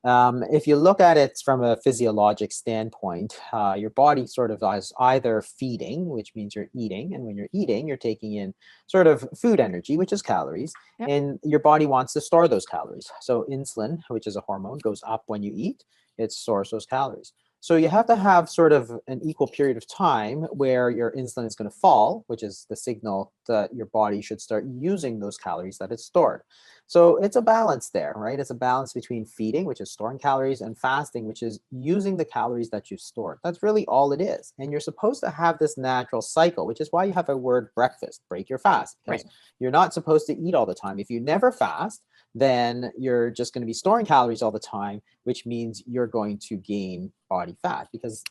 If you look at it from a physiologic standpoint, your body sort of is either feeding, which means you're eating, and when you're eating, you're taking in sort of food energy, which is calories, Yep. and your body wants to store those calories. So insulin, which is a hormone, goes up when you eat, it stores those calories. So you have to have sort of an equal period of time where your insulin is going to fall, which is the signal that your body should start using those calories that it's stored. So it's a balance there, right? It's a balance between feeding, which is storing calories, and fasting, which is using the calories that you've stored. That's really all it is. And you're supposed to have this natural cycle, which is why you have a word breakfast, break your fast, because Right. you're not supposed to eat all the time. If you never fast, then you're just going to be storing calories all the time, which means you're going to gain body fat because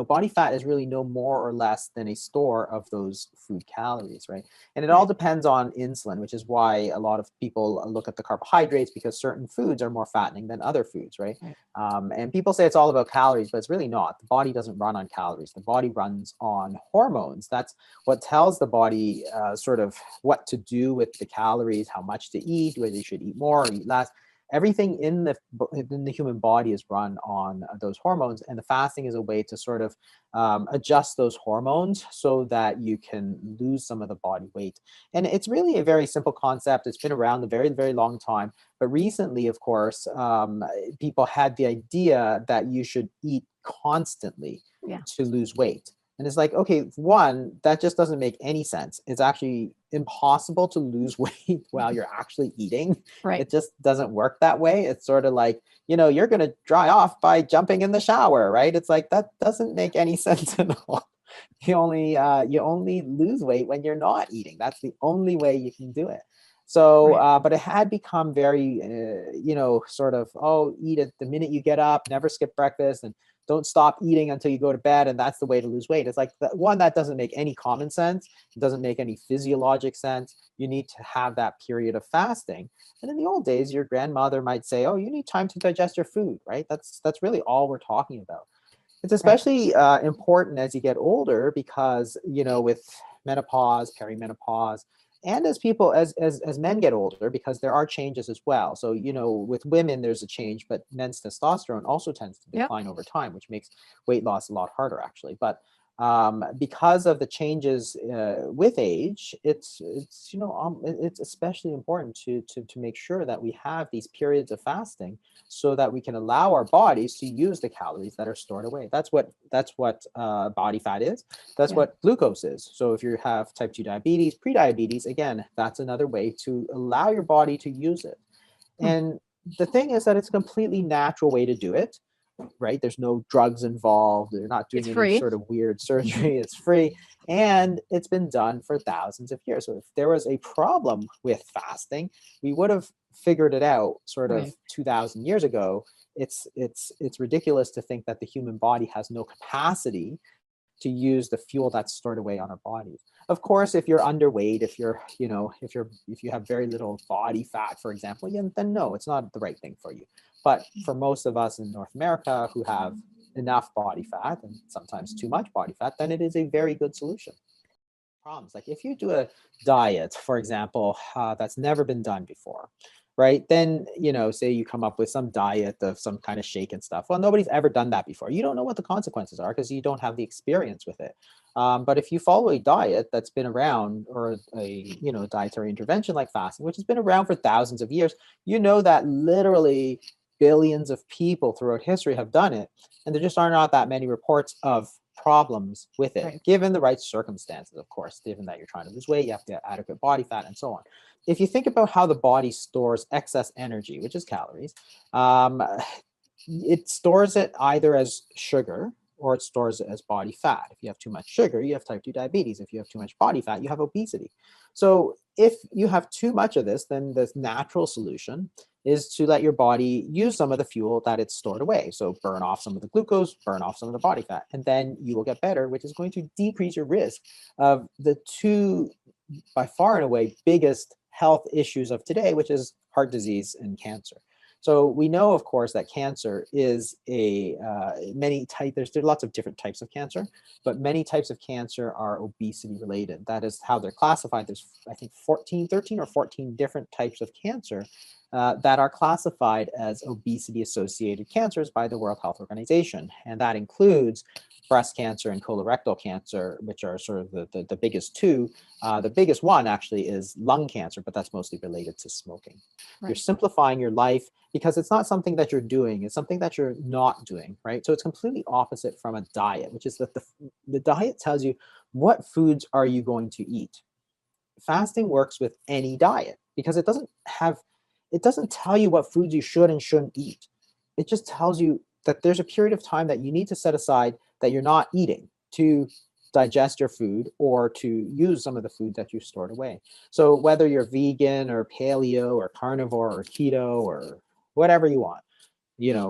body fat is really no more or less than a store of those food calories, right? And it all Right. depends on insulin, which is why a lot of people look at the carbohydrates because certain foods are more fattening than other foods, right? Right. And people say it's all about calories, but it's really not. The body doesn't run on calories. The body runs on hormones. That's what tells the body sort of what to do with the calories, how much to eat, whether you should eat more or eat less. Everything in the human body is run on those hormones, and the fasting is a way to sort of adjust those hormones so that you can lose some of the body weight. And it's really a very simple concept. It's been around a very, very long time. But recently, of course, people had the idea that you should eat constantly Yeah. to lose weight. And it's like, okay, one, that just doesn't make any sense. It's actually impossible to lose weight while you're actually eating. Right. It just doesn't work that way. It's sort of like, you're going to dry off by jumping in the shower, right? It's like, that doesn't make any sense at all. You only lose weight when you're not eating. That's the only way you can do it. So, Right. but it had become very, sort of, oh, eat it the minute you get up, never skip breakfast, and don't stop eating until you go to bed, and that's the way to lose weight. It's like one that doesn't make any common sense. It doesn't make any physiologic sense. You need to have that period of fasting. And in the old days, your grandmother might say, "Oh, you need time to digest your food," right? That's really all we're talking about. It's Right. especially important as you get older because with menopause, perimenopause, and as people as men get older, because there are changes as well. So with women there's a change, but men's testosterone also tends to Yep. decline over time, which makes weight loss a lot harder actually. But because of the changes with age, it's especially important to make sure that we have these periods of fasting so that we can allow our bodies to use the calories that are stored away. That's what body fat is. That's Yeah. what glucose is. So if you have type 2 diabetes, pre-diabetes, again, that's another way to allow your body to use it. Hmm. And the thing is that it's a completely natural way to do it, right? There's no drugs involved. They're not It's doing any free. sort of weird surgery. It's free. And it's been done for thousands of years. So if there was a problem with fasting, we would have figured it out sort of Right. 2000 years ago. It's ridiculous to think that the human body has no capacity to use the fuel that's stored away on our bodies. Of course, if you're underweight, if you have very little body fat, for example, then no, it's not the right thing for you. But for most of us in North America who have enough body fat and sometimes too much body fat, then it is a very good solution. Problems like if you do a diet, for example, that's never been done before, right? Then say you come up with some diet of some kind of shake and stuff. Well, nobody's ever done that before. You don't know what the consequences are because you don't have the experience with it. But if you follow a diet that's been around, or a dietary intervention like fasting, which has been around for thousands of years, you know that literally billions of people throughout history have done it, and there just are not that many reports of problems with it, Right. given the right circumstances, of course. Given that you're trying to lose weight, you have to have adequate body fat and so on. If you think about how the body stores excess energy, which is calories, um, it stores it either as sugar or it stores it as body fat. If you have too much sugar, you have type 2 diabetes. If you have too much body fat, you have obesity. So if you have too much of this, then the natural solution is to let your body use some of the fuel that it's stored away. So burn off some of the glucose, burn off some of the body fat, and then you will get better, which is going to decrease your risk of the two, by far and away, biggest health issues of today, which is heart disease and cancer. So we know, of course, that cancer is a many type. There's lots of different types of cancer, but many types of cancer are obesity related. That is how they're classified. There's I think 13 or 14 different types of cancer that are classified as obesity-associated cancers by the World Health Organization. And that includes breast cancer and colorectal cancer, which are sort of the biggest two. The biggest one actually is lung cancer, but that's mostly related to smoking. Right. You're simplifying your life because it's not something that you're doing, it's something that you're not doing, right? So it's completely opposite from a diet, which is that the diet tells you what foods are you going to eat. Fasting works with any diet because it doesn't tell you what foods you should and shouldn't eat. It just tells you that there's a period of time that you need to set aside that you're not eating to digest your food or to use some of the food that you stored away. So whether you're vegan or paleo or carnivore or keto or whatever you want,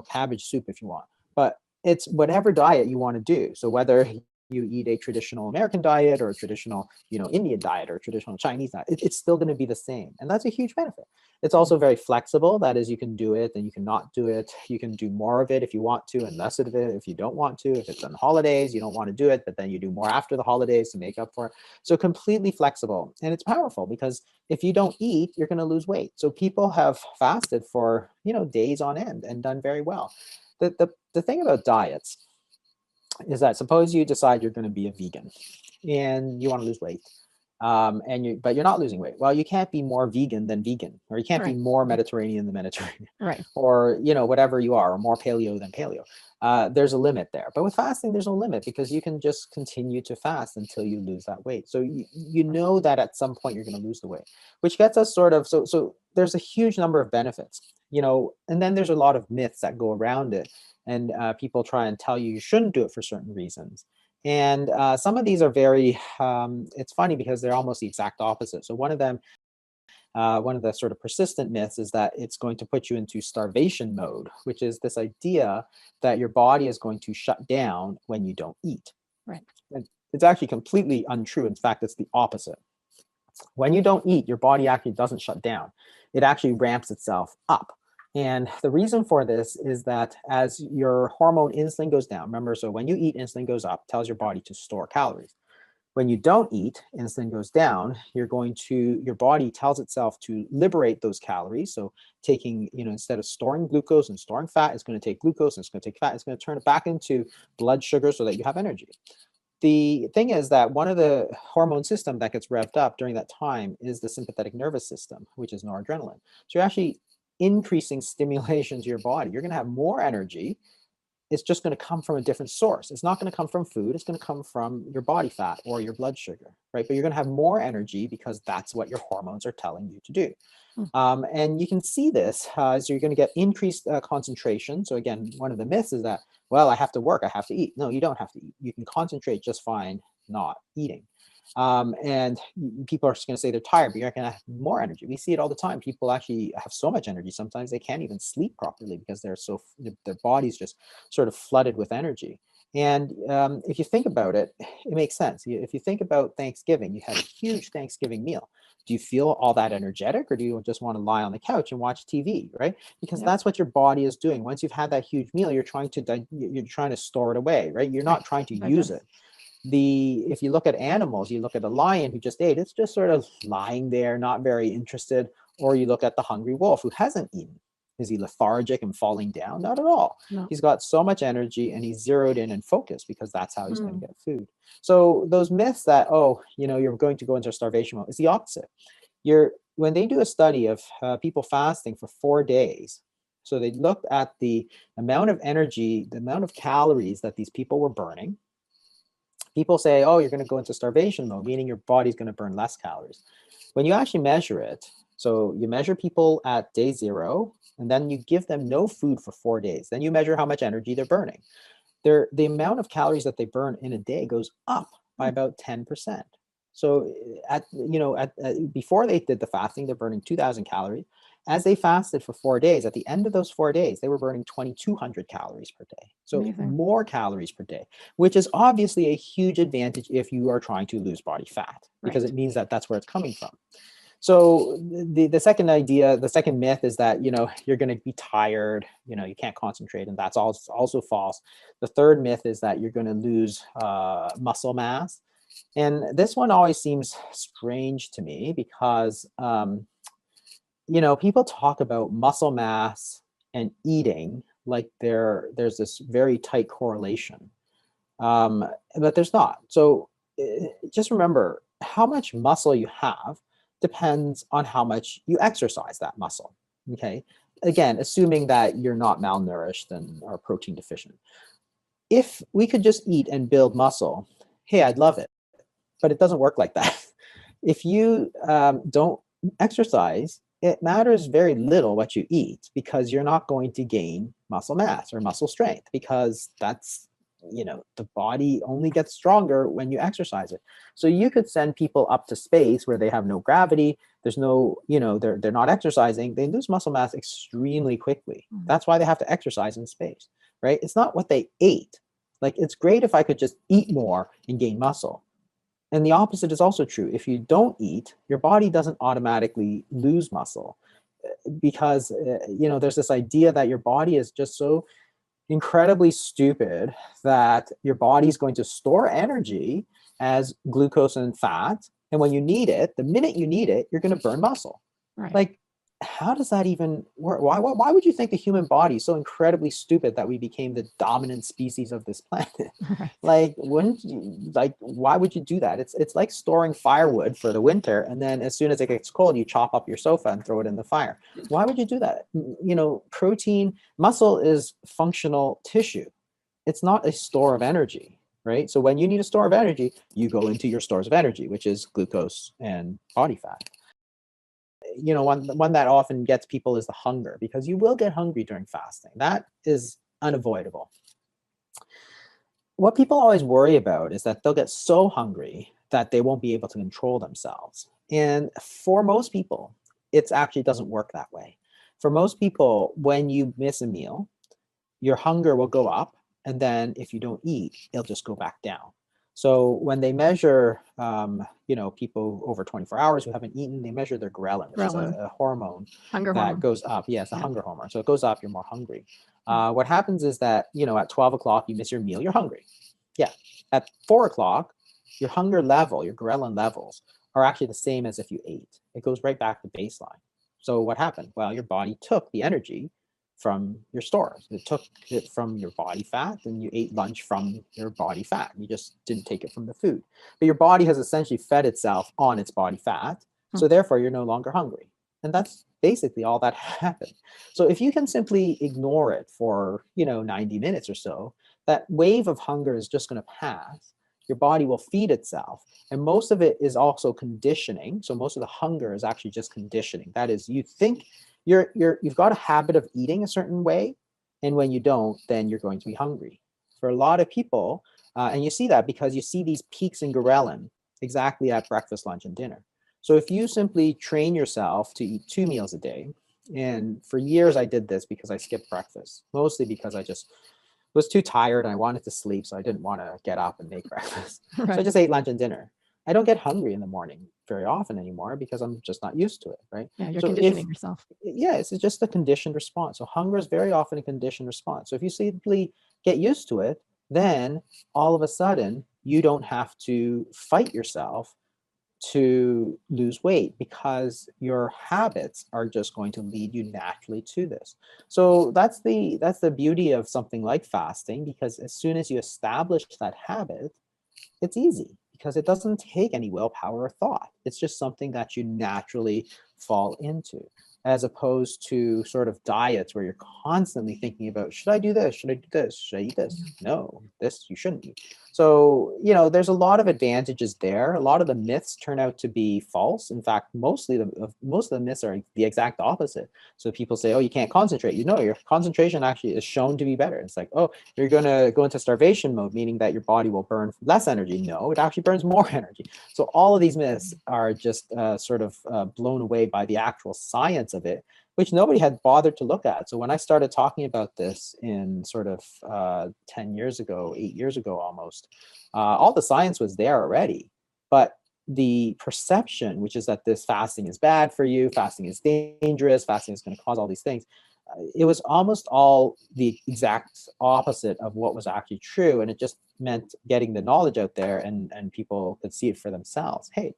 cabbage soup if you want, but it's whatever diet you want to do. So whether you eat a traditional American diet or a traditional, Indian diet or a traditional Chinese diet, it's still going to be the same. And that's a huge benefit. It's also very flexible. That is, you can do it and you can not do it. You can do more of it if you want to and less of it if you don't want to. If it's on holidays, you don't want to do it, but then you do more after the holidays to make up for it. So completely flexible. And it's powerful because if you don't eat, you're going to lose weight. So people have fasted for, days on end and done very well. The thing about diets is that suppose you decide you're going to be a vegan and you want to lose weight, but you're not losing weight. Well, you can't be more vegan than vegan, or you can't be more Mediterranean than Mediterranean, right? Or whatever you are, or more paleo than paleo. There's a limit there, but with fasting, there's no limit because you can just continue to fast until you lose that weight. So you know that at some point you're going to lose the weight, which gets us sort of so there's a huge number of benefits, and then there's a lot of myths that go around it. And people try and tell you shouldn't do it for certain reasons. And some of these are very, it's funny because they're almost the exact opposite. So one of them, one of the sort of persistent myths is that it's going to put you into starvation mode, which is this idea that your body is going to shut down when you don't eat. Right. And it's actually completely untrue. In fact, it's the opposite. When you don't eat, your body actually doesn't shut down. It actually ramps itself up. And the reason for this is that as your hormone insulin goes down, remember, so when you eat, insulin goes up, tells your body to store calories. When you don't eat, insulin goes down, your body tells itself to liberate those calories. So taking, instead of storing glucose and storing fat, it's going to take glucose and it's going to take fat, it's going to turn it back into blood sugar so that you have energy. The thing is that one of the hormone system that gets revved up during that time is the sympathetic nervous system, which is noradrenaline. So you're actually increasing stimulation to your body. You're going to have more energy. It's just going to come from a different source. It's not going to come from food. It's going to come from your body fat or your blood sugar, right? But you're going to have more energy because that's what your hormones are telling you to do. And you can see this, so you're going to get increased concentration. So again, one of the myths is that, well, I have to work, I have to eat. No, you don't have to eat. You can concentrate just fine not eating. And people are just going to say they're tired, but you're going to have more energy. We see it all the time. People actually have so much energy. Sometimes they can't even sleep properly because their body's just sort of flooded with energy. And if you think about it, it makes sense. If you think about Thanksgiving, you had a huge Thanksgiving meal. Do you feel all that energetic, or do you just want to lie on the couch and watch TV, right? Because that's what your body is doing. Once you've had that huge meal, you're trying to store it away, right? You're not trying to use it. If you look at animals, you look at a lion who just ate, it's just sort of lying there, not very interested. Or you look at the hungry wolf who hasn't eaten. Is he lethargic and falling down? Not at all. No. He's got so much energy and he's zeroed in and focused because that's how he's going to get food. So those myths that, you're going to go into starvation mode, it's the opposite. When they do a study of people fasting for 4 days, so they looked at the amount of energy, the amount of calories that these people were burning. People say, oh, you're going to go into starvation mode, meaning your body's going to burn less calories. When you actually measure it, so you measure people at day 0, and then you give them no food for 4 days. Then you measure how much energy they're burning. The amount of calories that they burn in a day goes up by about 10%. So before they did the fasting, they're burning 2,000 calories. As they fasted for 4 days, at the end of those 4 days, they were burning 2,200 calories per day. So more calories per day, which is obviously a huge advantage if you are trying to lose body fat, because it means that that's where it's coming from. So the second idea, the second myth is that, you're going to be tired, you can't concentrate, and that's also false. The third myth is that you're going to lose muscle mass. And this one always seems strange to me because you know, people talk about muscle mass and eating like there's this very tight correlation, um, but there's not. So just remember, how much muscle you have depends on how much you exercise that muscle. Okay. Again, assuming that you're not malnourished and are protein deficient. If we could just eat and build muscle, hey, I'd love it, but it doesn't work like that. If you don't exercise, it matters very little what you eat because you're not going to gain muscle mass or muscle strength because that's, you know, the body only gets stronger when you exercise it. So you could send people up to space where they have no gravity, there's no, you know, they're not exercising, they lose muscle mass extremely quickly. That's why they have to exercise in space, right? It's not what they ate. Like, it's great if I could just eat more and gain muscle. And the opposite is also true. If you don't eat, your body doesn't automatically lose muscle because, you know, there's this idea that your body is just so incredibly stupid that your body's going to store energy as glucose and fat. And when you need it, the minute you need it, you're going to burn muscle. Right. Like, how does that even work? Why would you think the human body is so incredibly stupid that we became the dominant species of this planet? Right. Like, wouldn't you, like, why would you do that? It's like storing firewood for the winter, and then as soon as it gets cold, you chop up your sofa and throw it in the fire. Why would you do that? You know, muscle is functional tissue. It's not a store of energy, right? So when you need a store of energy, you go into your stores of energy, which is glucose and body fat. You know, one that often gets people is the hunger, because you will get hungry during fasting. That is unavoidable. What people always worry about is that they'll get so hungry that they won't be able to control themselves. And for most people, it actually doesn't work that way. For most people, when you miss a meal, your hunger will go up, and then if you don't eat, it'll just go back down. So when they measure, you know, people over 24 hours who haven't eaten, they measure their ghrelin, which is a hormone Hunger that hormone. goes up. Yes, a Yeah. hunger hormone. So it goes up, you're more hungry. What happens is that, you know, at 12 o'clock, you miss your meal, you're hungry. Yeah. At 4 o'clock, your hunger level, your ghrelin levels are actually the same as if you ate. It goes right back to baseline. So what happened? Well, your body took the energy from your stores. It took it from your body fat, and you ate lunch from your body fat. You just didn't take it from the food. But your body has essentially fed itself on its body fat, so therefore you're no longer hungry. And that's basically all that happened. So if you can simply ignore it for, you know, 90 minutes or so, that wave of hunger is just going to pass. Your body will feed itself. And most of it is also conditioning. So most of the hunger is actually just conditioning. That is, you think you've got a habit of eating a certain way, and when you don't, then you're going to be hungry. For a lot of people, and you see that because you see these peaks in ghrelin exactly at breakfast, lunch, and dinner. So if you simply train yourself to eat 2 meals a day, and for years I did this because I skipped breakfast, mostly because I just was too tired and I wanted to sleep, so I didn't want to get up and make breakfast. Right. So I just ate lunch and dinner. I don't get hungry in the morning very often anymore because I'm just not used to it, right? Yeah, you're So conditioning yourself. yeah, it's just a conditioned response. So hunger is very often a conditioned response. So if you simply get used to it, then all of a sudden you don't have to fight yourself to lose weight because your habits are just going to lead you naturally to this. So that's the beauty of something like fasting, because as soon as you establish that habit, it's easy because it doesn't take any willpower or thought. It's just something that you naturally fall into, as opposed to sort of diets where you're constantly thinking about, should I do this? Should I do this? Should I eat this? No, this you shouldn't eat. So, you know, there's a lot of advantages there. A lot of the myths turn out to be false. In fact, most of the myths are the exact opposite. So people say, oh, you can't concentrate. You know, your concentration actually is shown to be better. It's like, oh, you're going to go into starvation mode, meaning that your body will burn less energy. No, it actually burns more energy. So all of these myths are just sort of blown away by the actual science of it, which nobody had bothered to look at. So when I started talking about this in sort of 10 years ago, 8 years ago almost, all the science was there already. But the perception, which is that this fasting is bad for you, fasting is dangerous, fasting is going to cause all these things, it was almost all the exact opposite of what was actually true. And it just meant getting the knowledge out there, and people could see it for themselves. Hey,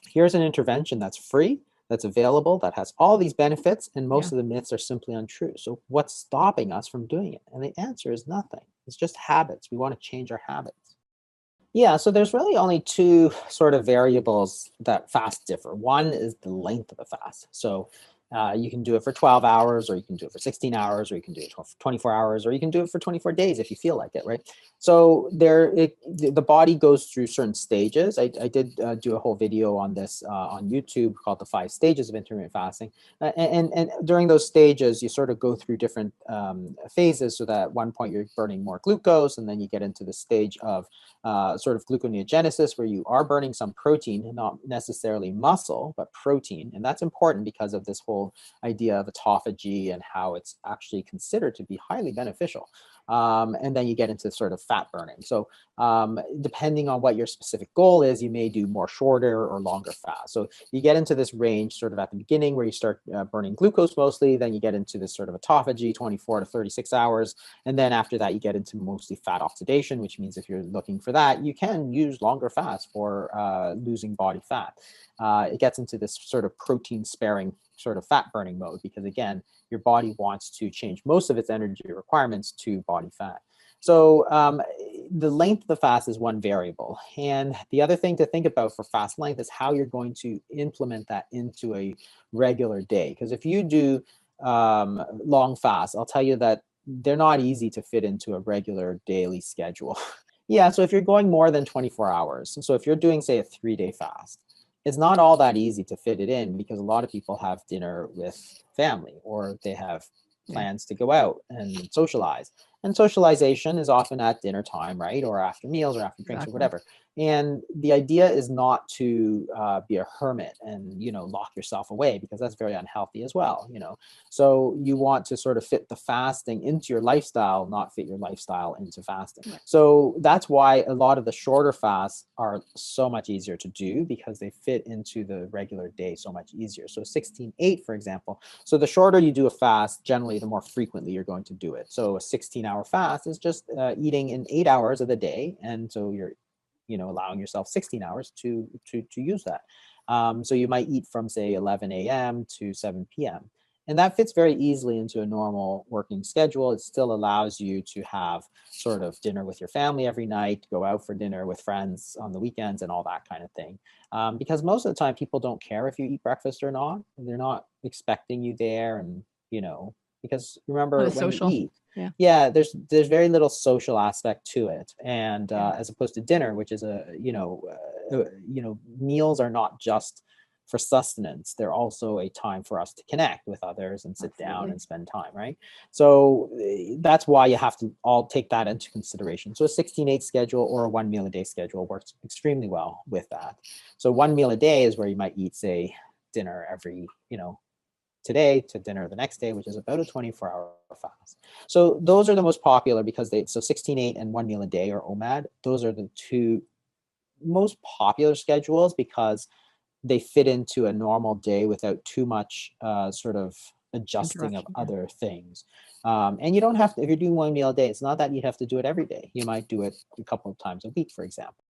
here's an intervention that's free, that's available that has all these benefits, and most Yeah. of the myths are simply untrue. So what's stopping us from doing it? And the answer is nothing. It's just habits. We want to change our habits. Yeah, so there's really only two sort of variables that fast differ. One is the length of a fast. So you can do it for 12 hours, or you can do it for 16 hours, or you can do it for 24 hours, or you can do it for 24 days if you feel like it, right? So the body goes through certain stages. I did do a whole video on this on YouTube called The 5 Stages of Intermittent Fasting. And during those stages, you sort of go through different phases, so that at one point you're burning more glucose, and then you get into the stage of sort of gluconeogenesis, where you are burning some protein, not necessarily muscle, but protein. And that's important because of this whole idea of autophagy and how it's actually considered to be highly beneficial. And then you get into sort of fat burning. So depending on what your specific goal is, you may do more shorter or longer fast. So you get into this range sort of at the beginning where you start burning glucose mostly, then you get into this sort of autophagy, 24 to 36 hours. And then after that, you get into mostly fat oxidation, which means if you're looking for that, you can use longer fasts for losing body fat. It gets into this sort of protein sparing sort of fat burning mode, because again, your body wants to change most of its energy requirements to body fat. So the length of the fast is one variable. And the other thing to think about for fast length is how you're going to implement that into a regular day. Because if you do long fasts, I'll tell you that they're not easy to fit into a regular daily schedule. Yeah, so if you're going more than 24 hours, so if you're doing, say, a 3-day fast, it's not all that easy to fit it in, because a lot of people have dinner with family, or they have plans to go out and socialize. And socialization is often at dinner time, right? Or after meals or after drinks or whatever. And the idea is not to be a hermit and, lock yourself away, because that's very unhealthy as well, So you want to sort of fit the fasting into your lifestyle, not fit your lifestyle into fasting. So that's why a lot of the shorter fasts are so much easier to do, because they fit into the regular day so much easier. So 16/8, for example. So the shorter you do a fast, generally, the more frequently you're going to do it. So a 16-hour fast is just eating in 8 hours of the day. And so you're allowing yourself 16 hours to use that. So you might eat from, say, 11 a.m. to 7 p.m. And that fits very easily into a normal working schedule. It still allows you to have sort of dinner with your family every night, go out for dinner with friends on the weekends, and all that kind of thing. Because most of the time, people don't care if you eat breakfast or not. They're not expecting you there. And, because remember, when you eat, there's very little social aspect to it. And as opposed to dinner, which is meals are not just for sustenance. They're also a time for us to connect with others and sit down and spend time, right? So that's why you have to all take that into consideration. So a 16/8 schedule or a 1 meal a day schedule works extremely well with that. So 1 meal a day is where you might eat, say, dinner every, today to dinner the next day, which is about a 24-hour fast. So those are the most popular, because 16/8 and 1 meal a day, or OMAD, those are the two most popular schedules, because they fit into a normal day without too much sort of adjusting of other things. And you don't have to, if you're doing 1 meal a day, it's not that you have to do it every day. You might do it a couple of times a week, for example.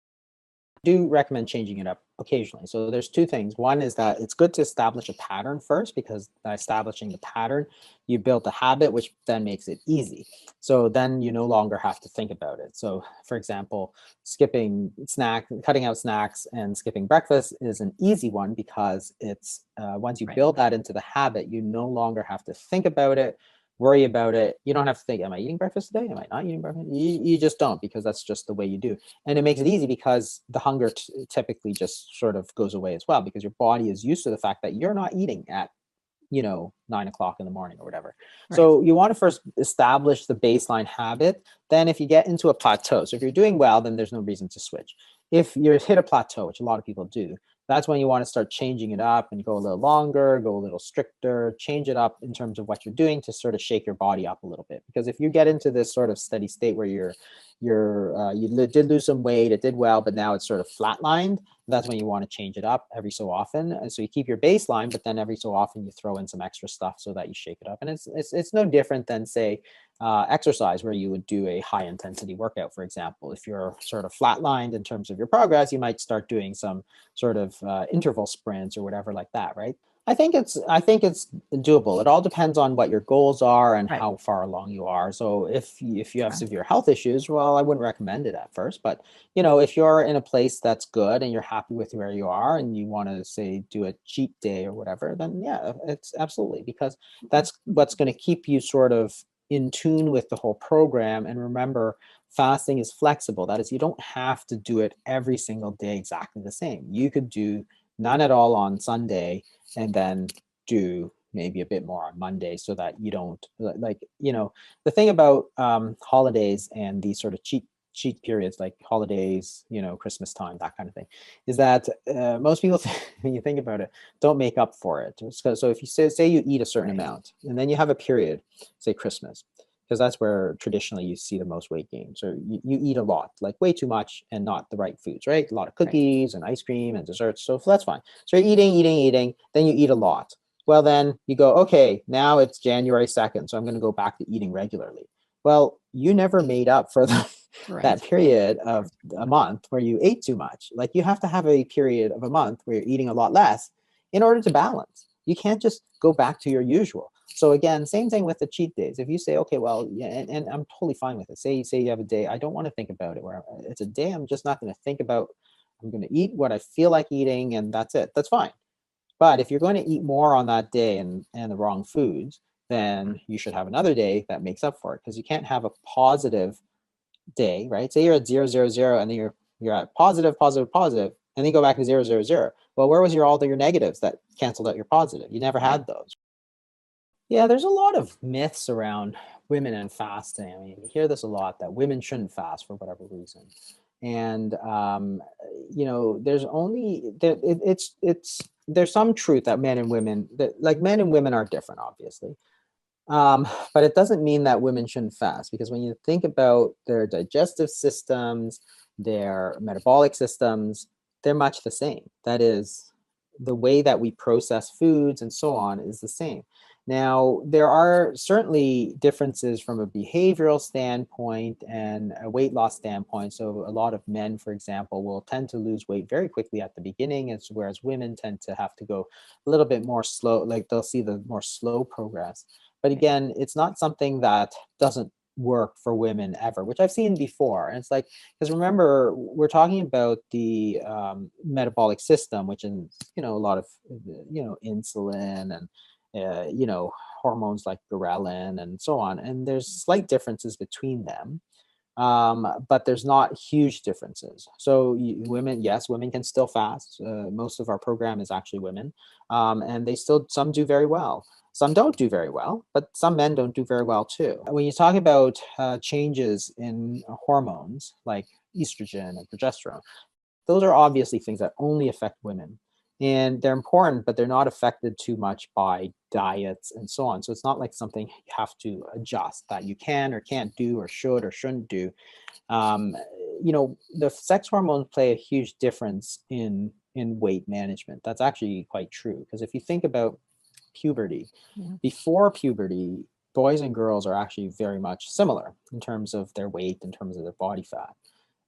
Do recommend changing it up occasionally. So there's two things. One is that it's good to establish a pattern first, because by establishing the pattern, you build the habit, which then makes it easy. So then you no longer have to think about it. So for example, cutting out snacks and skipping breakfast is an easy one, because it's once you build that into the habit, you no longer have to think about it, worry about it. You don't have to think, am I eating breakfast today? Am I not eating breakfast? You just don't, because that's just the way you do. And it makes it easy, because the hunger typically just sort of goes away as well, because your body is used to the fact that you're not eating at 9 o'clock in the morning or whatever. So you want to first establish the baseline habit. Then if you get into a plateau, so if you're doing well, then there's no reason to switch. If you hit a plateau, which a lot of people do, that's when you want to start changing it up and go a little longer, go a little stricter, change it up in terms of what you're doing to sort of shake your body up a little bit. Because if you get into this sort of steady state where you did lose some weight, it did well, but now it's sort of flatlined, that's when you want to change it up every so often. And so you keep your baseline, but then every so often you throw in some extra stuff so that you shake it up. And it's no different than, say, exercise, where you would do a high intensity workout, for example. If you're sort of flatlined in terms of your progress, you might start doing some sort of interval sprints or whatever like that, right? I think it's doable. It all depends on what your goals are and Right. how far along you are. So if you have severe health issues, well, I wouldn't recommend it at first. But if you're in a place that's good and you're happy with where you are and you want to say do a cheat day or whatever, then yeah, it's absolutely, because that's what's going to keep you sort of in tune with the whole program. And remember, fasting is flexible. That is, you don't have to do it every single day exactly the same. You could do none at all on Sunday and then do maybe a bit more on Monday, so that you don't the thing about holidays and these sort of cheat periods like holidays, Christmas time, that kind of thing, is that most people when you think about it, don't make up for it. So if you say you eat a certain amount and then you have a period, say Christmas, because that's where traditionally you see the most weight gain. So you eat a lot, like way too much, and not the right foods, right? A lot of cookies and ice cream and desserts. So that's fine. So you're eating, then you eat a lot. Well, then you go, okay, now it's January 2nd, so I'm going to go back to eating regularly. Well, you never made up for that period of a month where you ate too much. Like, you have to have a period of a month where you're eating a lot less in order to balance. You can't just go back to your usual. So again, same thing with the cheat days. If you say, okay, well, yeah, and I'm totally fine with it. Say you have a day, I don't want to think about it, where it's a day I'm just not going to think about. I'm going to eat what I feel like eating, and that's it. That's fine. But if you're going to eat more on that day and the wrong foods, then you should have another day that makes up for it, because you can't have a positive day, right? Say you're at 0, 0, 0, and then you're at positive, positive, positive, and then you go back to 0, 0, 0. Well, where was all your negatives that canceled out your positive? You never had those. Yeah, there's a lot of myths around women and fasting. I mean, you hear this a lot, that women shouldn't fast for whatever reason. And there's only there's some truth that men and women, that like men and women are different, obviously. But it doesn't mean that women shouldn't fast, because when you think about their digestive systems, their metabolic systems, they're much the same. That is, the way that we process foods and so on is the same. Now, there are certainly differences from a behavioral standpoint and a weight loss standpoint. So a lot of men, for example, will tend to lose weight very quickly at the beginning, whereas women tend to have to go a little bit more slow, like they'll see the more slow progress. But again, it's not something that doesn't work for women ever, which I've seen before. And it's like, because remember, we're talking about the metabolic system, which is, a lot of, insulin and, hormones like ghrelin and so on. And there's slight differences between them. But there's not huge differences. So women, yes, women can still fast. Most of our program is actually women, and some do very well. Some don't do very well, but some men don't do very well too. When you talk about changes in hormones like estrogen and progesterone, those are obviously things that only affect women. And they're important, but they're not affected too much by diets and so on. So it's not like something you have to adjust, that you can or can't do or should or shouldn't do. Um, the sex hormones play a huge difference in weight management. That's actually quite true, because if you think about puberty, before puberty, boys and girls are actually very much similar in terms of their weight, in terms of their body fat.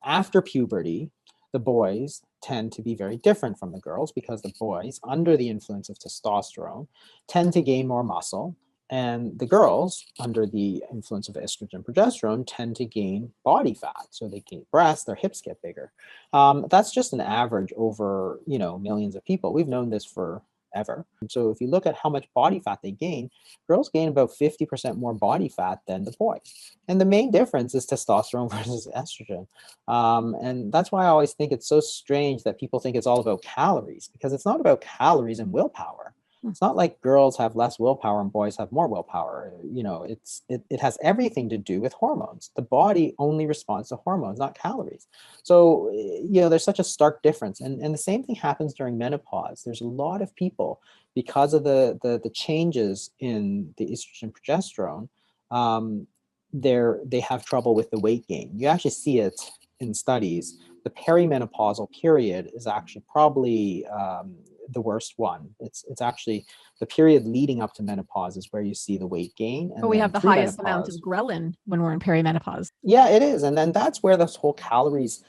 After puberty, the boys tend to be very different from the girls, because the boys, under the influence of testosterone, tend to gain more muscle, and the girls, under the influence of estrogen, progesterone, tend to gain body fat. So they gain breasts, their hips get bigger. That's just an average over, millions of people. We've known this for ever. So if you look at how much body fat they gain, girls gain about 50% more body fat than the boys. And the main difference is testosterone versus estrogen. And that's why I always think it's so strange that people think it's all about calories, because it's not about calories and willpower. It's not like girls have less willpower and boys have more willpower. It has everything to do with hormones. The body only responds to hormones, not calories. So, there's such a stark difference. And the same thing happens during menopause. There's a lot of people, because of the changes in the estrogen progesterone, they have trouble with the weight gain. You actually see it in studies. The perimenopausal period is actually probably the worst one. It's actually the period leading up to menopause is where you see the weight gain. But we have the highest amount of ghrelin when we're in perimenopause. Yeah, it is. And then that's where this whole calories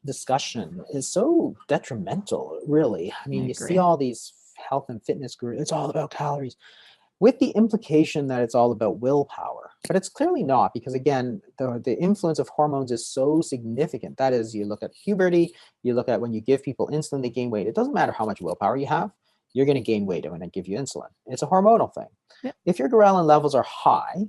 discussion is so detrimental, really. I mean, you see all these health and fitness guru, it's all about calories, with the implication that it's all about willpower. But it's clearly not, because again, the influence of hormones is so significant. That is, you look at puberty, you look at when you give people insulin, they gain weight. It doesn't matter how much willpower you have, you're going to gain weight when I give you insulin. It's a hormonal thing. Yep. If your ghrelin levels are high,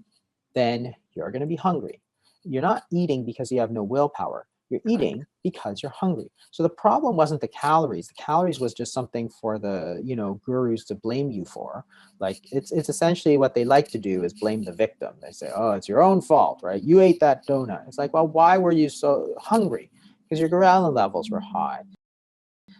then you're going to be hungry. You're not eating because you have no willpower. You're eating because you're hungry. So the problem wasn't the calories. The calories was just something for the, gurus to blame you for. Like it's essentially what they like to do is blame the victim. They say, oh, it's your own fault, right? You ate that donut. It's like, well, why were you so hungry? Because your ghrelin levels were high.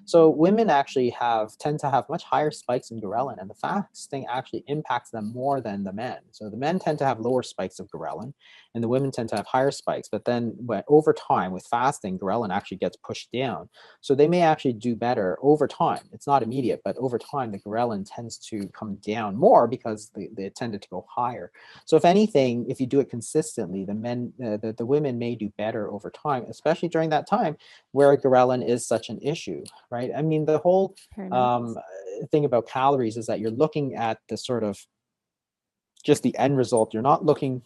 So women actually tend to have much higher spikes in ghrelin, and the fasting actually impacts them more than the men. So the men tend to have lower spikes of ghrelin, and the women tend to have higher spikes. But then over time with fasting, ghrelin actually gets pushed down. So they may actually do better over time. It's not immediate, but over time the ghrelin tends to come down more because they tended to go higher. So if anything, if you do it consistently, the women may do better over time, especially during that time where ghrelin is such an issue, right? I mean, the whole thing about calories is that you're looking at the sort of just the end result. You're not looking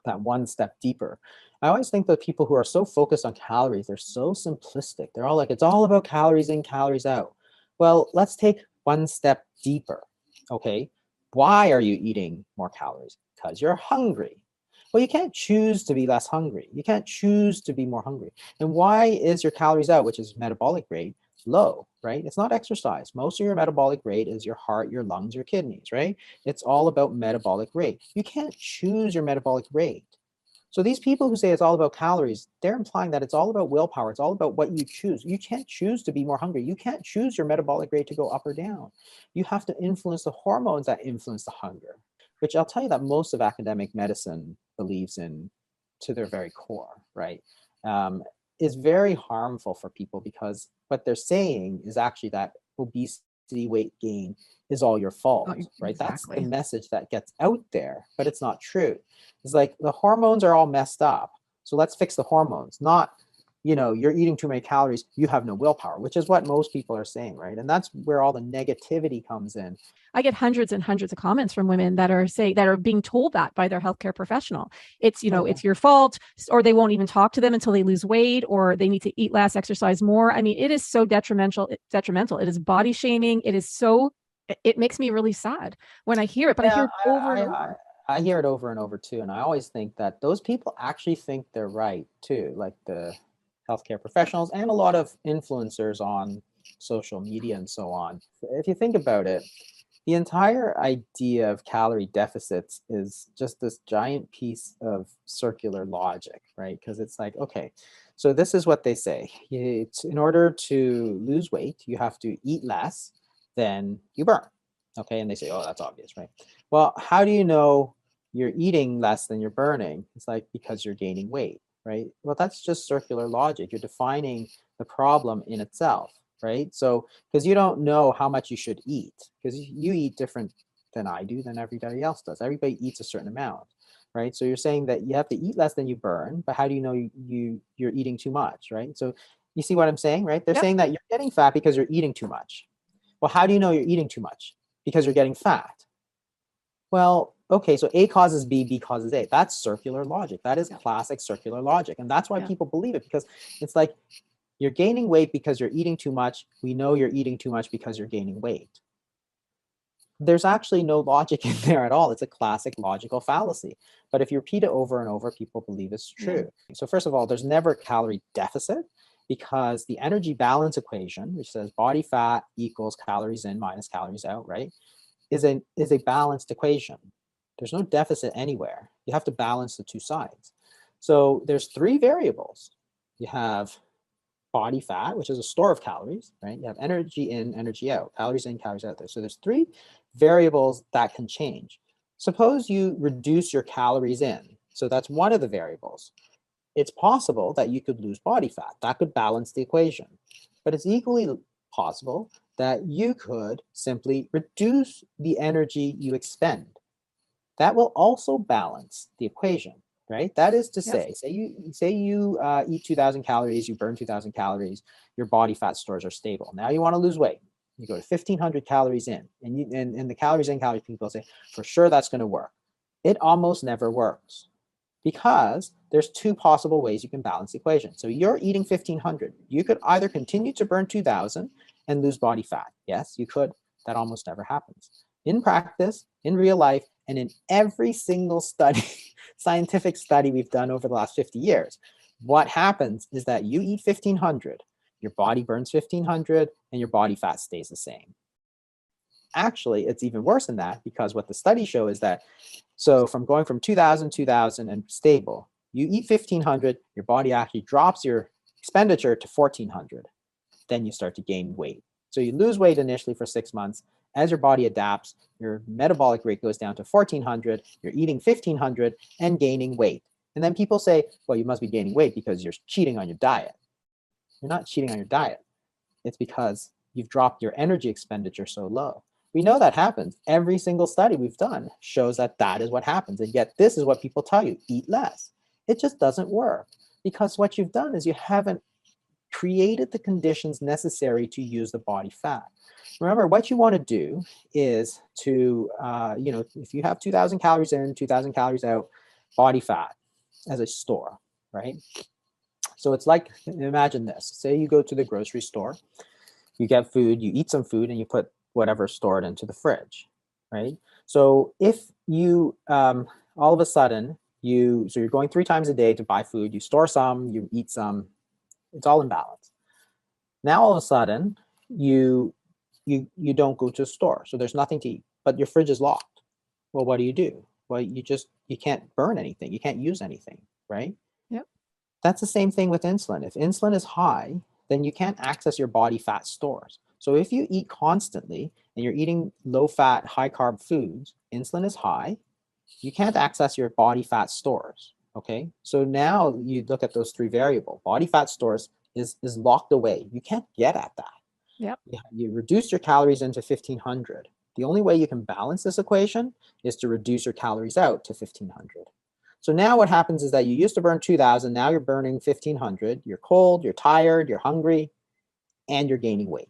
that one step deeper. I always think that people who are so focused on calories, they're so simplistic. They're all like, it's all about calories in, calories out. Well, let's take one step deeper. Okay, why are you eating more calories? Because you're hungry. Well, you can't choose to be less hungry. You can't choose to be more hungry. And why is your calories out, which is metabolic rate, low, right? It's not exercise. Most of your metabolic rate is your heart, your lungs, your kidneys, right? It's all about metabolic rate. You can't choose your metabolic rate. So these people who say it's all about calories, they're implying that it's all about willpower. It's all about what you choose. You can't choose to be more hungry. You can't choose your metabolic rate to go up or down. You have to influence the hormones that influence the hunger, which I'll tell you that most of academic medicine believes in to their very core, right? Is very harmful for people, because what they're saying is actually that obesity, weight gain is all your fault, right? Exactly. That's the message that gets out there, but it's not true. It's like the hormones are all messed up, so let's fix the hormones, not, you're eating too many calories, you have no willpower, which is what most people are saying, right? And that's where all the negativity comes in. I get hundreds and hundreds of comments from women that are being told that by their healthcare professional. It's, it's your fault, or they won't even talk to them until they lose weight, or they need to eat less, exercise more. I mean, it is so detrimental. It is body shaming. It makes me really sad when I hear it, but I hear it over and over. I hear it over and over too. And I always think that those people actually think they're right too, like the healthcare professionals and a lot of influencers on social media and so on. If you think about it, the entire idea of calorie deficits is just this giant piece of circular logic, right? Because it's like, okay, so this is what they say. In order to lose weight, you have to eat less than you burn. Okay, and they say, oh, that's obvious, right? Well, how do you know you're eating less than you're burning? It's like, because you're gaining weight, right? Well, that's just circular logic. You're defining the problem in itself, right? So, because you don't know how much you should eat, because you eat different than I do, than everybody else does. Everybody eats a certain amount, right? So you're saying that you have to eat less than you burn, but how do you know you're eating too much, right? So you see what I'm saying, right? They're saying that you're getting fat because you're eating too much. Well, how do you know you're eating too much? Because you're getting fat. Well, okay, so A causes B, B causes A. That's circular logic. That is classic circular logic. And that's why people believe it, because it's like, you're gaining weight because you're eating too much. We know you're eating too much because you're gaining weight. There's actually no logic in there at all. It's a classic logical fallacy. But if you repeat it over and over, people believe it's true. So first of all, there's never a calorie deficit, because the energy balance equation, which says body fat equals calories in minus calories out, right, is a balanced equation. There's no deficit anywhere. You have to balance the two sides. So there's three variables. You have body fat, which is a store of calories, right? You have energy in, energy out, calories in, calories out there. So there's three variables that can change. Suppose you reduce your calories in. So that's one of the variables. It's possible that you could lose body fat. That could balance the equation. But it's equally possible that you could simply reduce the energy you expend. That will also balance the equation, right? That is to say, say you eat 2,000 calories, you burn 2,000 calories, your body fat stores are stable. Now you want to lose weight. You go to 1,500 calories in, and the calories in, calories people say, for sure that's going to work. It almost never works because there's two possible ways you can balance the equation. So you're eating 1,500. You could either continue to burn 2,000 and lose body fat. Yes, you could. That almost never happens. In practice, in real life, and in every single study, scientific study we've done over the last 50 years, what happens is that you eat 1,500, your body burns 1,500, and your body fat stays the same. Actually, it's even worse than that, because what the studies show is that, so from going from 2,000, and stable, you eat 1,500, your body actually drops your expenditure to 1,400. Then you start to gain weight. So you lose weight initially for 6 months. As your body adapts, your metabolic rate goes down to 1,400, you're eating 1,500 and gaining weight. And then people say, well, you must be gaining weight because you're cheating on your diet. You're not cheating on your diet. It's because you've dropped your energy expenditure so low. We know that happens. Every single study we've done shows that that is what happens. And yet this is what people tell you, eat less. It just doesn't work, because what you've done is you haven't created the conditions necessary to use the body fat. Remember, what you want to do is to, if you have 2,000 calories in, 2,000 calories out, body fat as a store, right? So it's like, imagine this. Say you go to the grocery store, you get food, you eat some food, and you put whatever stored into the fridge, right? So if you, all of a sudden, so you're going 3 times a day to buy food, you store some, you eat some, it's all in balance. Now all of a sudden, you don't go to a store, so there's nothing to eat, but your fridge is locked. Well, what do? Well, you can't burn anything, you can't use anything, right? Yep. That's the same thing with insulin. If insulin is high, then you can't access your body fat stores. So if you eat constantly and you're eating low-fat, high-carb foods, insulin is high, you can't access your body fat stores, okay? So now you look at those 3 variables. Body fat stores is locked away. You can't get at that. Yep. You reduce your calories into 1,500. The only way you can balance this equation is to reduce your calories out to 1,500. So now what happens is that you used to burn 2,000, now you're burning 1,500. You're cold, you're tired, you're hungry, and you're gaining weight.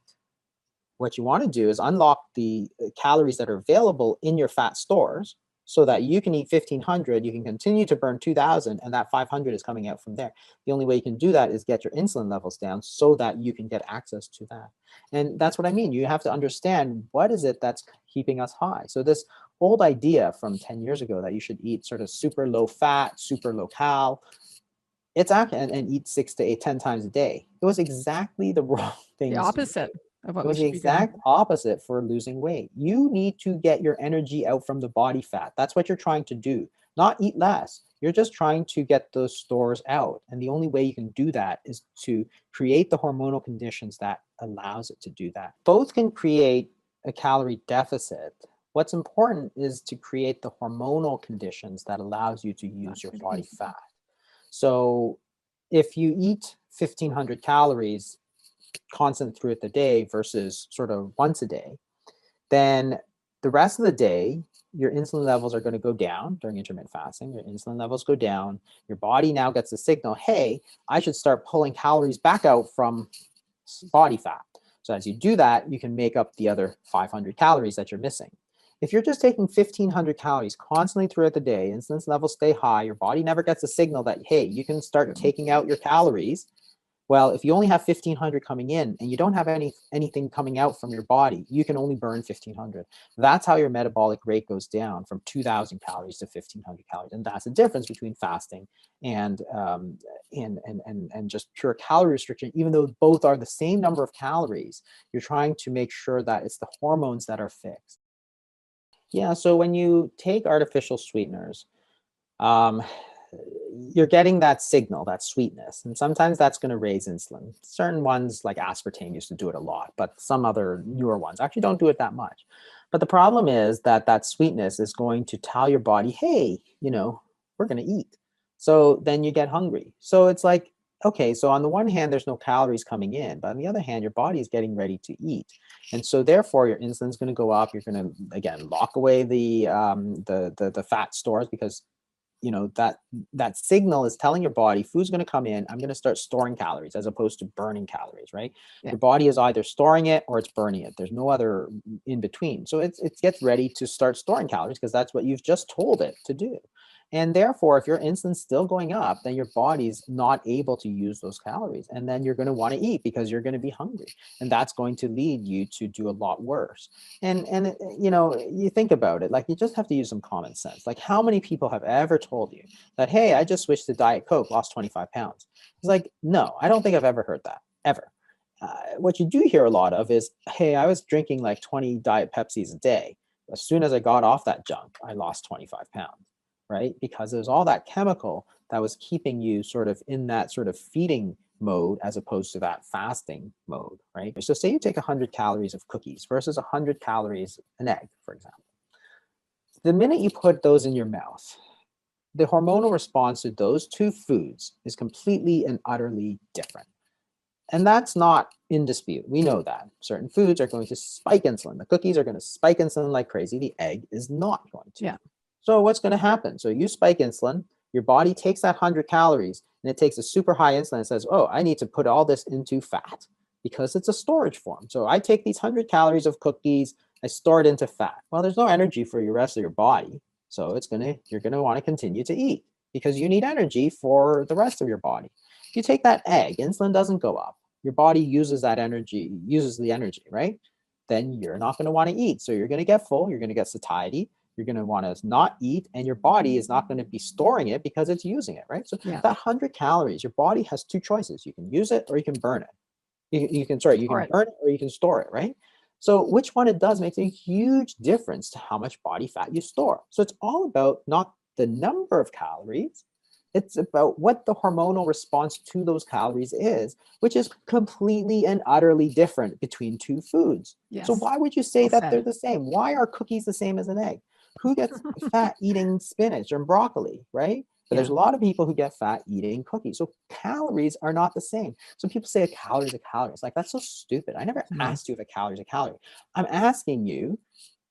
What you want to do is unlock the calories that are available in your fat stores so that you can eat 1,500, you can continue to burn 2,000, and that 500 is coming out from there. The only way you can do that is get your insulin levels down so that you can get access to that. And that's what I mean. You have to understand, what is it that's keeping us high? So this old idea from 10 years ago that you should eat sort of super low fat, super low cal, it's actually, and eat 6 to 8, 10 times a day. It was exactly the wrong thing. The opposite of what it was the exact opposite for losing weight. You need to get your energy out from the body fat. That's what you're trying to do, not eat less. You're just trying to get those stores out. And the only way you can do that is to create the hormonal conditions that allows it to do that. Both can create a calorie deficit. What's important is to create the hormonal conditions that allows you to use your body fat. So if you eat 1,500 calories constant throughout the day versus sort of once a day, then the rest of the day, your insulin levels are going to go down during intermittent fasting. Your insulin levels go down. Your body now gets the signal, hey, I should start pulling calories back out from body fat. So as you do that, you can make up the other 500 calories that you're missing. If you're just taking 1,500 calories constantly throughout the day, insulin levels stay high, your body never gets a signal that, hey, you can start taking out your calories. Well, if you only have 1,500 coming in and you don't have anything coming out from your body, you can only burn 1,500. That's how your metabolic rate goes down from 2,000 calories to 1,500 calories. And that's the difference between fasting and just pure calorie restriction. Even though both are the same number of calories, you're trying to make sure that it's the hormones that are fixed. Yeah, so when you take artificial sweeteners, you're getting that signal, that sweetness, and sometimes that's going to raise insulin. Certain ones like aspartame used to do it a lot, but some other newer ones actually don't do it that much. But the problem is that that sweetness is going to tell your body, hey, we're going to eat. So then you get hungry. So it's like, okay, so on the one hand, there's no calories coming in, but on the other hand, your body is getting ready to eat. And so therefore your insulin is going to go up. You're going to, again, lock away the fat stores because you know, that signal is telling your body food's going to come in, I'm going to start storing calories as opposed to burning calories, right? Yeah. Your body is either storing it or it's burning it. There's no other in between. So it gets ready to start storing calories because that's what you've just told it to do. And therefore, if your insulin's still going up, then your body's not able to use those calories. And then you're going to want to eat because you're going to be hungry. And that's going to lead you to do a lot worse. And you know, you think about it, like you just have to use some common sense. Like how many people have ever told you that, hey, I just switched to Diet Coke, lost 25 pounds? It's like, no, I don't think I've ever heard that, ever. What you do hear a lot of is, hey, I was drinking like 20 Diet Pepsis a day. As soon as I got off that junk, I lost 25 pounds. Right? Because there's all that chemical that was keeping you sort of in that sort of feeding mode as opposed to that fasting mode, right? So say you take 100 calories of cookies versus 100 calories an egg, for example. The minute you put those in your mouth, the hormonal response to those two foods is completely and utterly different. And that's not in dispute. We know that. Certain foods are going to spike insulin. The cookies are going to spike insulin like crazy. The egg is not going to. Yeah. So what's going to happen? So you spike insulin, your body takes that 100 calories and it takes a super high insulin and says, oh, I need to put all this into fat because it's a storage form. So I take these 100 calories of cookies, I store it into fat. Well, there's no energy for your rest of your body. So you're going to want to continue to eat because you need energy for the rest of your body. If you take that egg, insulin doesn't go up. Your body uses the energy, right? Then you're not going to want to eat. So you're going to get full, you're going to get satiety. You're going to want to not eat, and your body is not going to be storing it because it's using it, right? So that 100 calories, your body has two choices. You can use it or you can burn it. You can burn it or you can store it, right? So which one it does makes a huge difference to how much body fat you store. So it's all about not the number of calories. It's about what the hormonal response to those calories is, which is completely and utterly different between two foods. Yes. So why would you say that they're the same? Why are cookies the same as an egg? Who gets fat eating spinach or broccoli, right? But there's a lot of people who get fat eating cookies. So calories are not the same. So people say a calorie is a calorie. It's like, that's so stupid. I never asked you if a calorie is a calorie. I'm asking you,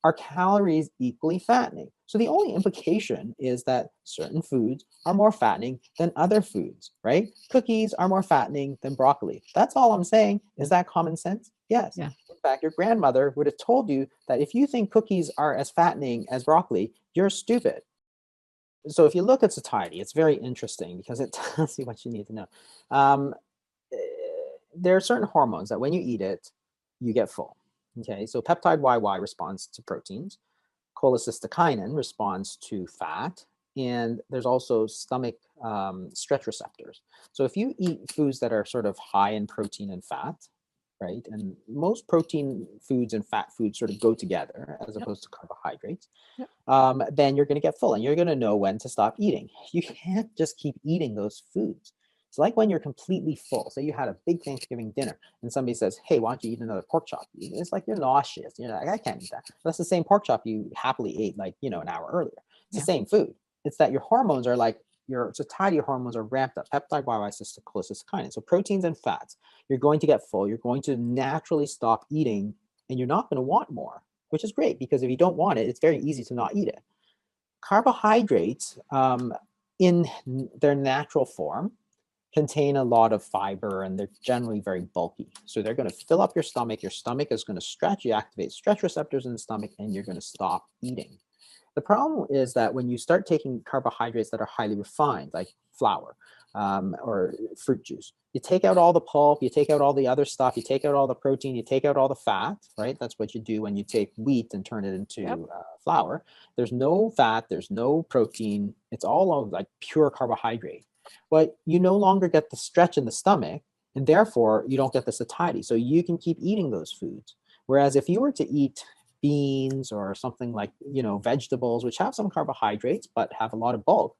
are calories equally fattening? So the only implication is that certain foods are more fattening than other foods, right? Cookies are more fattening than broccoli. That's all I'm saying. Is that common sense? Yes. Yeah. In fact, your grandmother would have told you that if you think cookies are as fattening as broccoli, you're stupid. So if you look at satiety, it's very interesting because it tells you what you need to know. There are certain hormones that when you eat it, you get full. Okay, so peptide YY responds to proteins, cholecystokinin responds to fat, and there's also stomach stretch receptors. So if you eat foods that are sort of high in protein and fat, right, and most protein foods and fat foods sort of go together as opposed to carbohydrates, then you're going to get full and you're going to know when to stop eating. You can't just keep eating those foods. It's like when you're completely full. Say you had a big Thanksgiving dinner and somebody says, hey, why don't you eat another pork chop? It's like you're nauseous. You're like, I can't eat that. That's the same pork chop you happily ate like, you know, an hour earlier. It's the same food. It's that your hormones are like, your satiety hormones are ramped up. Peptide YY cholecystokinin. So proteins and fats, you're going to get full. You're going to naturally stop eating and you're not going to want more, which is great because if you don't want it, it's very easy to not eat it. Carbohydrates in their natural form contain a lot of fiber and they're generally very bulky. So they're going to fill up your stomach. Your stomach is going to stretch. You activate stretch receptors in the stomach and you're going to stop eating. The problem is that when you start taking carbohydrates that are highly refined, like flour or fruit juice, you take out all the pulp, you take out all the other stuff, you take out all the protein, you take out all the fat, right? That's what you do when you take wheat and turn it into flour. There's no fat, there's no protein. It's all like pure carbohydrate. But you no longer get the stretch in the stomach, and therefore you don't get the satiety. So you can keep eating those foods. Whereas if you were to eat beans or something like, you know, vegetables, which have some carbohydrates, but have a lot of bulk,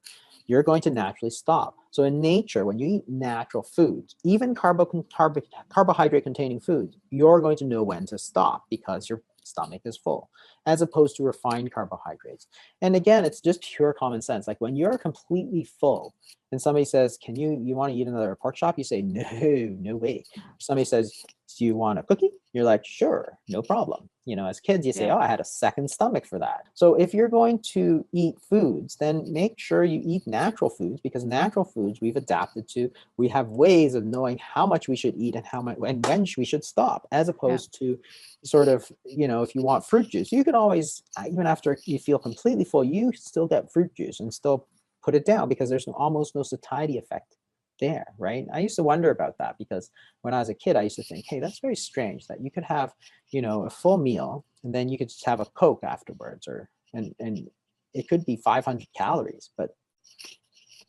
you're going to naturally stop. So in nature, when you eat natural foods, even carbohydrate containing foods, you're going to know when to stop because your stomach is full, as opposed to refined carbohydrates. And again, it's just pure common sense. Like when you're completely full and somebody says, you want to eat another pork chop? You say, no way. If somebody says, do you want a cookie? You're like, sure, no problem. You know, as kids, you say, Yeah. oh, I had a second stomach for that. So if you're going to eat foods, then make sure you eat natural foods, because natural foods we've adapted to. We have ways of knowing how much we should eat and how much and when we should stop, as opposed to sort of, you know, if you want fruit juice, you can always, even after you feel completely full, you still get fruit juice and still put it down, because there's almost no satiety effect there, right? I used to wonder about that, because when I was a kid, I used to think, hey, that's very strange that you could have, you know, a full meal and then you could just have a Coke afterwards, or and it could be 500 calories, but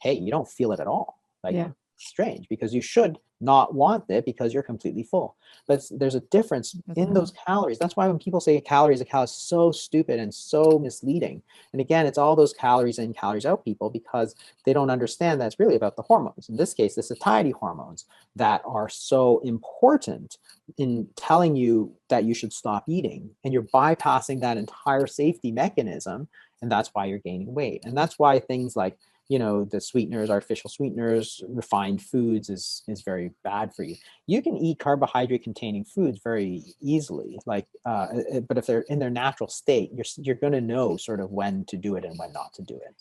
hey, you don't feel it at all. Like, Yeah. strange, because you should not want it because you're completely full. But there's a difference in those calories. That's why when people say calories, a calorie is so stupid and so misleading. And again, it's all those calories in, calories out people, because they don't understand that it's really about the hormones. In this case, the satiety hormones that are so important in telling you that you should stop eating, and you're bypassing that entire safety mechanism, and that's why you're gaining weight. And that's why things like, you know, the sweeteners, artificial sweeteners, refined foods is very bad for you. You can eat carbohydrate containing foods very easily, like, but if they're in their natural state, you're going to know sort of when to do it and when not to do it.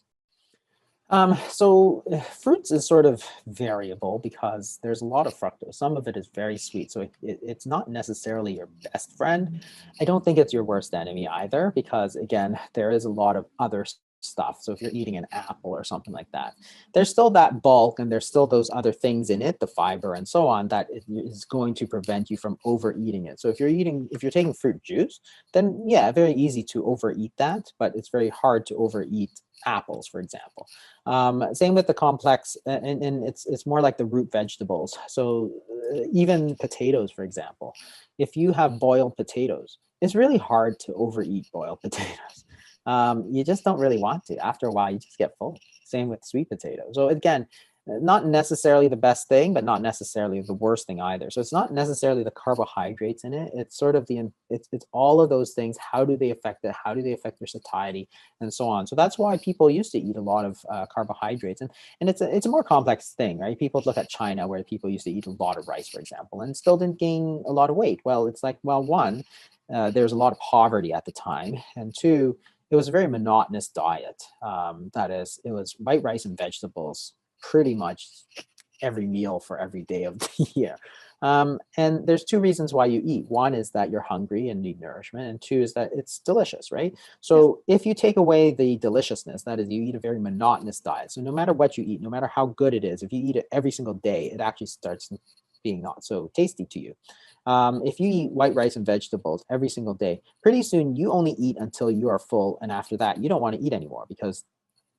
So fruits is sort of variable, because there's a lot of fructose. Some of it is very sweet, so it's not necessarily your best friend. I don't think it's your worst enemy either, because again, there is a lot of other stuff. So if you're eating an apple or something like that, there's still that bulk and there's still those other things in it, the fiber and so on, that is going to prevent you from overeating it. So if you're taking fruit juice, then yeah, very easy to overeat that, but it's very hard to overeat apples, for example. Same with the complex, and it's more like the root vegetables. So even potatoes, for example, if you have boiled potatoes, it's really hard to overeat boiled potatoes. You just don't really want to. After a while, you just get full. Same with sweet potatoes. So again, not necessarily the best thing, but not necessarily the worst thing either. So it's not necessarily the carbohydrates in it. It's sort of it's all of those things. How do they affect it? How do they affect your satiety and so on? So that's why people used to eat a lot of carbohydrates, and it's a more complex thing, right? People look at China, where people used to eat a lot of rice, for example, and still didn't gain a lot of weight. Well, it's like, well, one, there's a lot of poverty at the time, and two, it was a very monotonous diet. That is, it was white rice and vegetables pretty much every meal for every day of the year. And there's two reasons why you eat. One is that you're hungry and need nourishment, and two is that it's delicious, right? So if you take away the deliciousness, that is, you eat a very monotonous diet. So no matter what you eat, no matter how good it is, if you eat it every single day, it actually starts being not so tasty to you. If you eat white rice and vegetables every single day, pretty soon you only eat until you are full, and after that, you don't want to eat anymore, because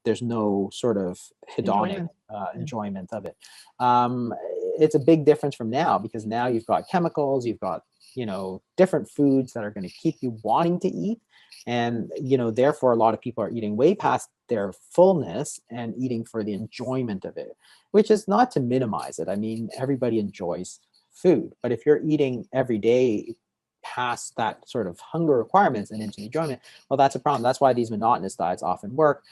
there's no sort of hedonic enjoyment of it. It's a big difference from now, because now you've got chemicals, you've got, you know, different foods that are going to keep you wanting to eat, and you know, therefore a lot of people are eating way past their fullness and eating for the enjoyment of it, which is not to minimize it. I mean, everybody enjoys food, but if you're eating every day past that sort of hunger requirements and into enjoyment, well, that's a problem. That's why these monotonous diets often work.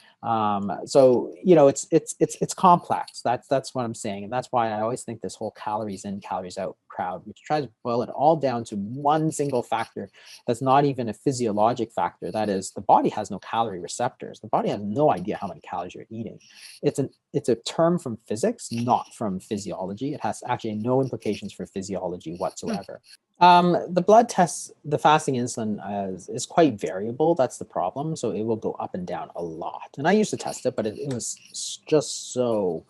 So you know, it's complex. That's what I'm saying, and that's why I always think this whole calories in, calories out crowd, which tries to boil it all down to one single factor that's not even a physiologic factor. That is, the body has no calorie receptors. The body has no idea how many calories you're eating. It's a term from physics, not from physiology. It has actually no implications for physiology whatsoever. The blood tests, the fasting insulin is quite variable. That's the problem. So it will go up and down a lot. And I used to test it, but it was just so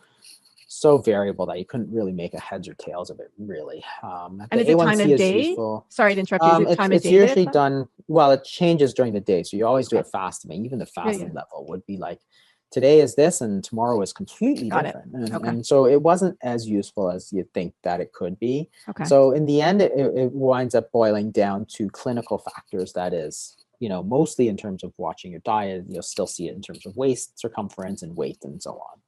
variable that you couldn't really make a heads or tails of it, really. And is The it time A1C of is day? useful. Sorry to interrupt you. Is it time of It's day? usually done, well, it changes during the day. So you always do it fasting. Even the fasting yeah. level would be like, today is this and tomorrow is completely Got different. it. Okay. And so it wasn't as useful as you'd think that it could be. Okay. So in the end, it winds up boiling down to clinical factors. That is, you know, mostly in terms of watching your diet. You'll still see it in terms of waist circumference and weight and so on.